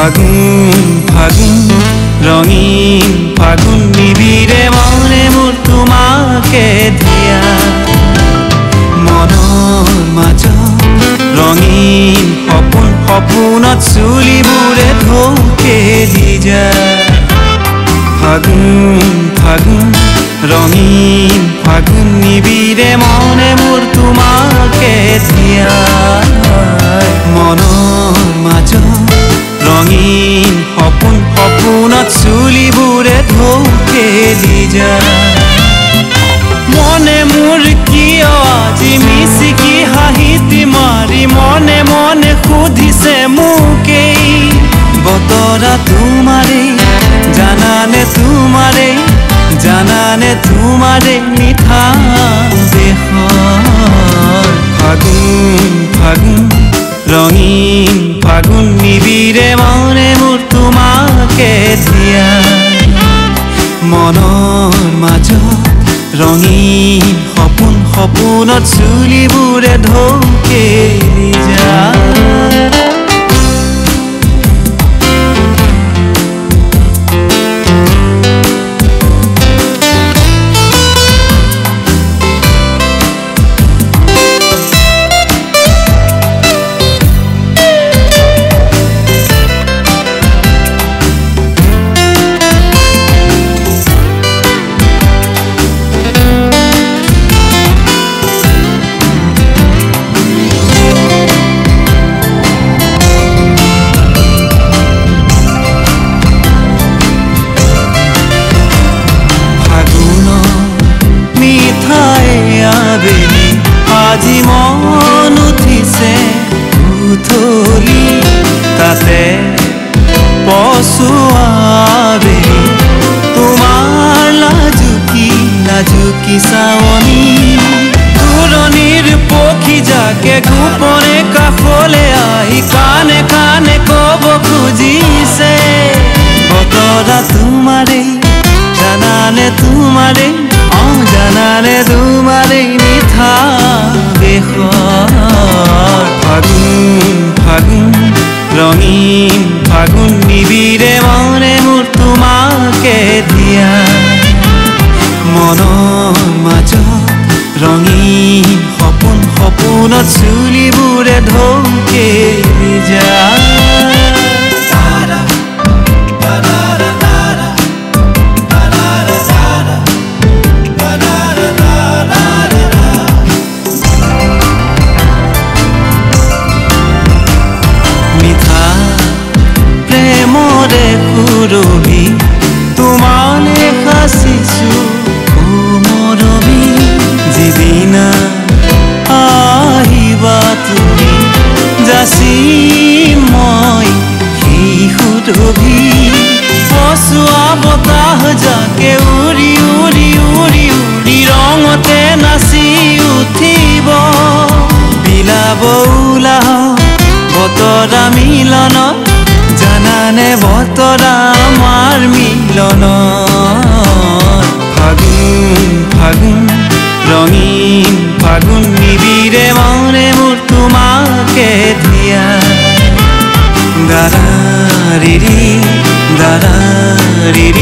ফাগুন ফাগুন ৰঙিন ফাগুন নিবিড়ে মনে মোৰ তোমাকে দিয়া মনৰ মাজত ৰঙীন সপোন সপোনত চুলিবোৰে ঢৌকেলি যায় ফাগুন ফাগুন ৰঙীন ফাগুন নিবিড়ে মনে মোৰ তোমাকে দিয়া মনৰ মাজত ৰঙীন সপোন সপোনত চুলিবোৰে ঢৌকেলি যায় মনে মোৰ কিয় আজি মিচিকি হাঁহিতি মাৰি মনে মনে সুধিছে মোকেই বতৰা তোমাৰে জানানে তোমাৰে মিঠা দেশৰ ফাগুন ফাগুন ৰঙীন ফাগুন নিবিড়ে মনে মোৰ তোমাকে দিয়া মনৰ মাজত ৰঙীন সপোন সপোনত চুলিবোৰে ঢৌকেলি যায় আজি মন উঠিছে উথলি তাতে পচুৱাবে তোমাৰ লাজুকি চাৱনি দূৰণিৰ পক্ষী যাকে গোপনে কাষলে আহি কানে কানে কব খুজিছে বতৰা তোমাৰে জানানে তোমাৰে মিঠা দেশৰ ফাগুন ফাগুন ৰঙীন ফাগুন নিবিড়ে মনে মোৰ তোমাকে দিয়া মনৰ মাজত ৰঙীন সপোন সপোনত চুলিবোৰে ঢৌকেলি যায় সুৰভি তোমালে সাচিছো মৰমী যিদিনা আহিবা তুমি যাচি মই সেই সুৰভি পচুৱা বতাহ যাকে উৰি উৰি উৰি উৰি ৰঙতে নাচি উঠিব বিলাব ওলাহ বতৰা মিলন জানানে বতৰা আমাৰ মিলন ফাগুন ফাগুন ৰঙীন ফাগুন নিবিড়ে মনে মোৰ তোমাকে দিয়া দাৰা ৰিৰি